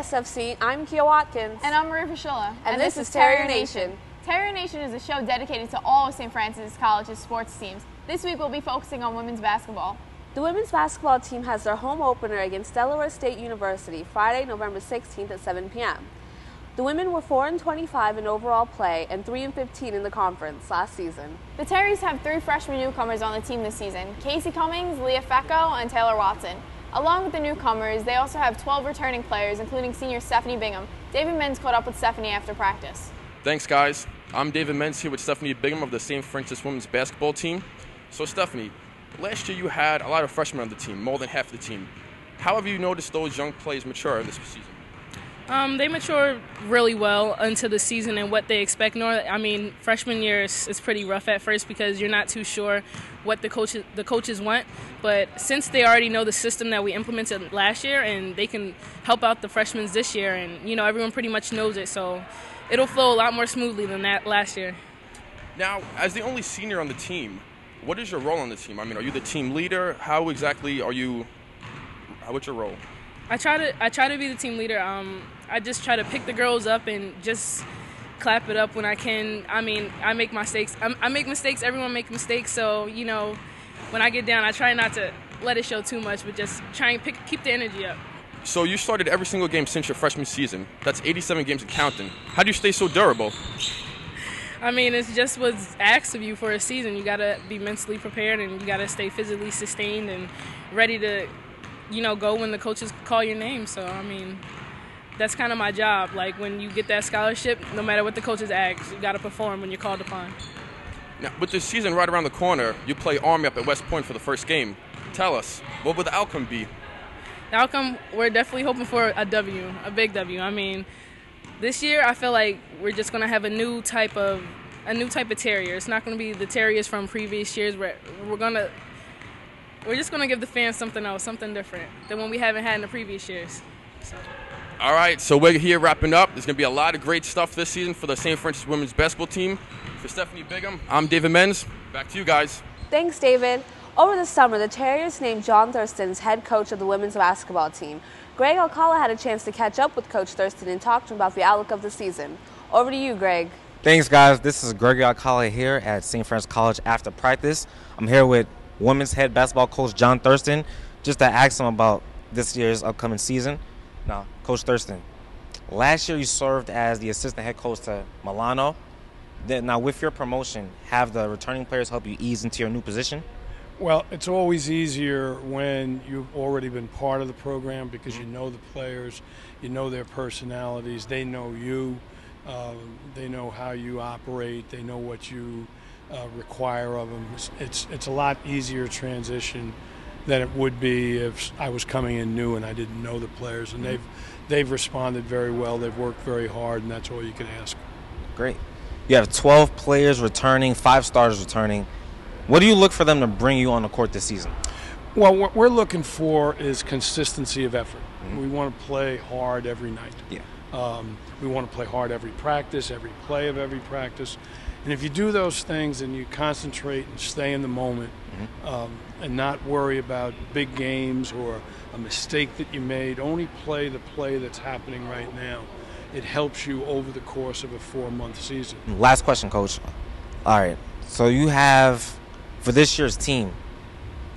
KSFC, I'm Kia Watkins. And I'm Maria Fischilla. And this is Terrier Nation. Terrier Nation is a show dedicated to all of St. Francis College's sports teams. This week we'll be focusing on women's basketball. The women's basketball team has their home opener against Delaware State University Friday, November 16th at 7 p.m. The women were 4-25 in overall play and 3-15 in the conference last season. The Terriers have 3 freshman newcomers on the team this season: Casey Cummings, Leah Fecco, and Taylor Watson. Along with the newcomers, they also have 12 returning players, including senior Stephanie Bingham. David Menz caught up with Stephanie after practice. Thanks, guys. I'm David Menz here with Stephanie Bingham of the St. Francis women's basketball team. So, Stephanie, last year you had a lot of freshmen on the team, more than half the team. How have you noticed those young players mature this season? They mature really well into the season and what they expect. Freshman year is pretty rough at first because you're not too sure what the coaches want. But since they already know the system that we implemented last year, and they can help out the freshmen this year, and everyone pretty much knows it, so it'll flow a lot more smoothly than that last year. Now, as the only senior on the team, what is your role on the team? Are you the team leader? How exactly are you? What's your role? I try to be the team leader. I just try to pick the girls up and just clap it up when I can. I make mistakes. I make mistakes. Everyone makes mistakes. So, when I get down, I try not to let it show too much, but just try and keep the energy up. So you started every single game since your freshman season. That's 87 games and counting. How do you stay so durable? It's just what's asked of you for a season. You got to be mentally prepared, and you got to stay physically sustained and ready to, go when the coaches call your name. So, that's kind of my job. Like, when you get that scholarship, no matter what the coaches ask, you got to perform when you're called upon. Now, with this season right around the corner, you play Army up at West Point for the first game. Tell us, what would the outcome be? The outcome, we're definitely hoping for a W, a big W. This year I feel like we're just going to have a new type of Terrier. It's not going to be the Terriers from previous years. We're just going to give the fans something else, something different than what we haven't had in the previous years. So. All right, so we're here wrapping up. There's going to be a lot of great stuff this season for the St. Francis women's basketball team. For Stephanie Bingham, I'm David Menz. Back to you guys. Thanks, David. Over the summer, the Terriers named John Thurston as head coach of the women's basketball team. Greg Alcala had a chance to catch up with Coach Thurston and talk to him about the outlook of the season. Over to you, Greg. Thanks, guys. This is Greg Alcala here at St. Francis College after practice. I'm here with women's head basketball coach John Thurston just to ask him about this year's upcoming season. Now, Coach Thurston, last year you served as the assistant head coach to Milano. Now, with your promotion, have the returning players help you ease into your new position? Well, it's always easier when you've already been part of the program because you know the players, you know their personalities, they know you, they know how you operate, they know what you require of them. It's a lot easier transition than it would be if I was coming in new and I didn't know the players. And they've responded very well, they've worked very hard, and that's all you can ask. Great. You have 12 players returning, 5 starters returning. What do you look for them to bring you on the court this season? Well, what we're looking for is consistency of effort. We want to play hard every night. Yeah. We want to play hard every practice, every play of every practice. And if you do those things and you concentrate and stay in the moment and not worry about big games or a mistake that you made, only play the play that's happening right now, it helps you over the course of a 4-month season. Last question, Coach. All right. So you have, for this year's team,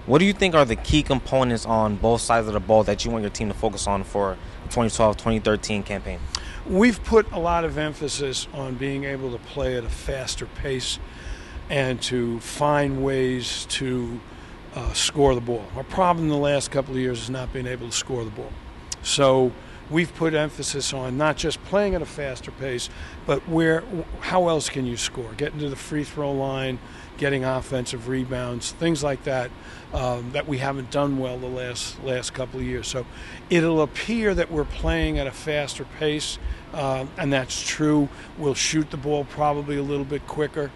what do you think are the key components on both sides of the ball that you want your team to focus on for the 2012-2013 campaign? We've put a lot of emphasis on being able to play at a faster pace and to find ways to score the ball. Our problem in the last couple of years has not been able to score the ball. So we've put emphasis on not just playing at a faster pace, but how else can you score? Getting to the free throw line, getting offensive rebounds, things like that, that we haven't done well the last couple of years. So it'll appear that we're playing at a faster pace, and that's true. We'll shoot the ball probably a little bit quicker.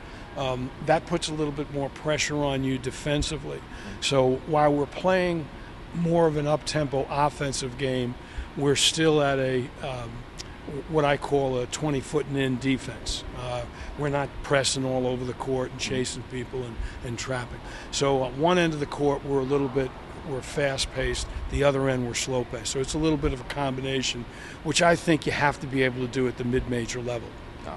That puts a little bit more pressure on you defensively. So while we're playing more of an up-tempo offensive game, we're still at a what I call a 20-foot and in defense. We're not pressing all over the court and chasing people and trapping. So at one end of the court, we're a little bit were fast-paced, the other end were slow-paced. So it's a little bit of a combination, which I think you have to be able to do at the mid-major level. Okay.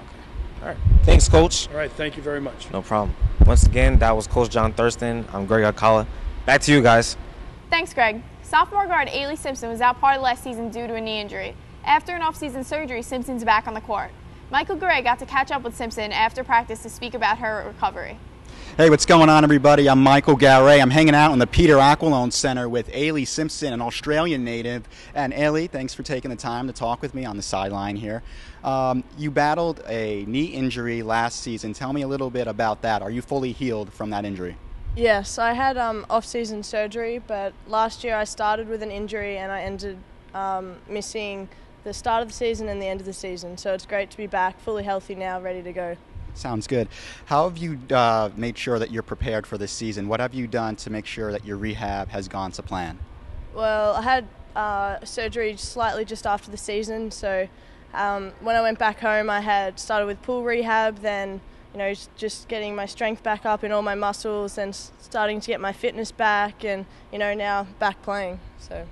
All right. Thanks, Coach. All right, thank you very much. No problem. Once again, that was Coach John Thurston. I'm Greg Alcala. Back to you guys. Thanks, Greg. Sophomore guard Ailey Simpson was out part of last season due to a knee injury. After an off-season surgery, Simpson's back on the court. Michael Gray got to catch up with Simpson after practice to speak about her recovery. Hey, what's going on, everybody? I'm Michael Garay. I'm hanging out in the Peter Aquilone Center with Ailey Simpson, an Australian native. And Ailey, thanks for taking the time to talk with me on the sideline here. You battled a knee injury last season. Tell me a little bit about that. Are you fully healed from that injury? Yes, I had off-season surgery, but last year I started with an injury and I ended missing the start of the season and the end of the season. So it's great to be back, fully healthy now, ready to go. Sounds good. How have you made sure that you're prepared for this season? What have you done to make sure that your rehab has gone to plan? Well, I had surgery slightly just after the season, so when I went back home I had started with pool rehab, then just getting my strength back up in all my muscles and starting to get my fitness back, and now back playing. So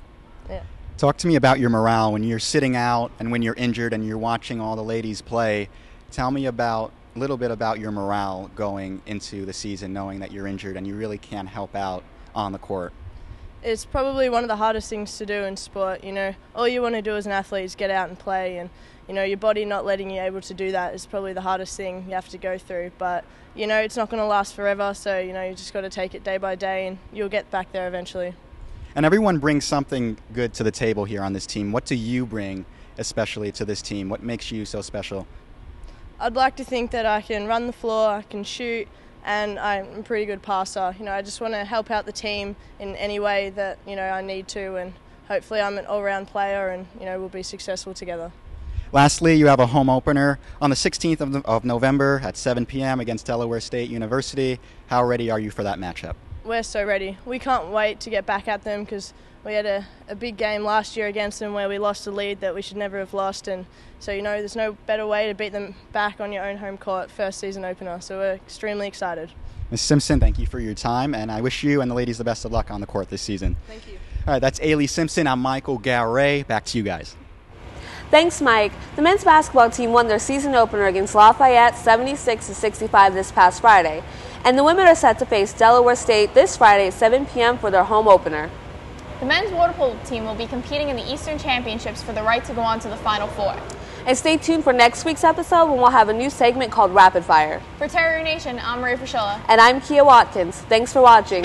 yeah. Talk to me about your morale when you're sitting out and when you're injured and you're watching all the ladies play. Tell me a little bit about your morale going into the season, knowing that you're injured and you really can't help out on the court. It's probably one of the hardest things to do in sport. All you want to do as an athlete is get out and play, and your body not letting you able to do that is probably the hardest thing you have to go through. But it's not going to last forever, so you just got to take it day by day, and you'll get back there eventually. And everyone brings something good to the table here on this team. What do you bring especially to this team? What makes you so special? I'd like to think that I can run the floor, I can shoot, and I'm a pretty good passer. I just want to help out the team in any way that I need to, and hopefully I'm an all-round player, and we'll be successful together. Lastly, you have a home opener on the 16th of November at 7 p.m. against Delaware State University. How ready are you for that matchup? We're so ready. We can't wait to get back at them because we had a big game last year against them where we lost a lead that we should never have lost, and so there's no better way to beat them back on your own home court, first season opener, so we're extremely excited. Ms. Simpson, thank you for your time, and I wish you and the ladies the best of luck on the court this season. Thank you. All right, that's Ailey Simpson. I'm Michael Garay. Back to you guys. Thanks, Mike. The men's basketball team won their season opener against Lafayette 76-65 this past Friday, and the women are set to face Delaware State this Friday at 7 p.m. for their home opener. The men's water polo team will be competing in the Eastern Championships for the right to go on to the Final Four. And stay tuned for next week's episode when we'll have a new segment called Rapid Fire. For Terrier Nation, I'm Maria Frischella. And I'm Kia Watkins. Thanks for watching.